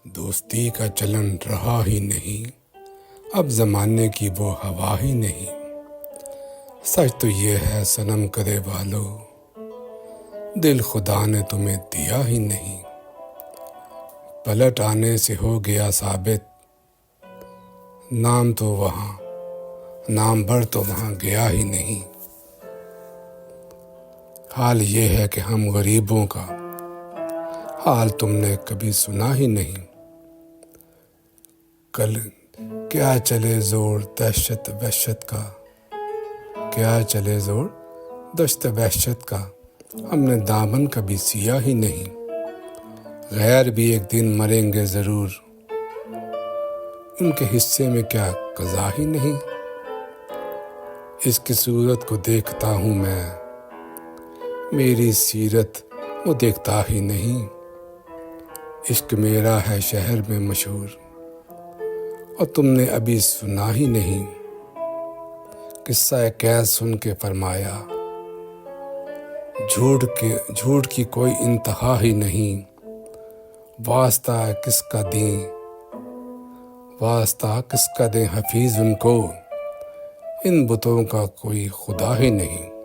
دوستی کا چلن رہا ہی نہیں، اب زمانے کی وہ ہوا ہی نہیں۔ سچ تو یہ ہے صنم کرے والو، دل خدا نے تمہیں دیا ہی نہیں۔ پلٹ آنے سے ہو گیا ثابت، نام بھر تو وہاں گیا ہی نہیں۔ حال یہ ہے کہ ہم غریبوں کا حال تم نے کبھی سنا ہی نہیں۔ کل کیا چلے زور دہشت وحشت کا، کیا چلے زور دشت وحشت کا، ہم نے دامن کبھی سیا ہی نہیں۔ غیر بھی ایک دن مریں گے ضرور، ان کے حصے میں کیا قضا ہی نہیں۔ اس کی صورت کو دیکھتا ہوں میں، میری سیرت وہ دیکھتا ہی نہیں۔ عشق میرا ہے شہر میں مشہور، اور تم نے ابھی سنا ہی نہیں۔ قصہ قید سن کے فرمایا، جھوٹ کی کوئی انتہا ہی نہیں۔ واسطہ کس کا دیں حفیظ ان کو، ان بتوں کا کوئی خدا ہی نہیں۔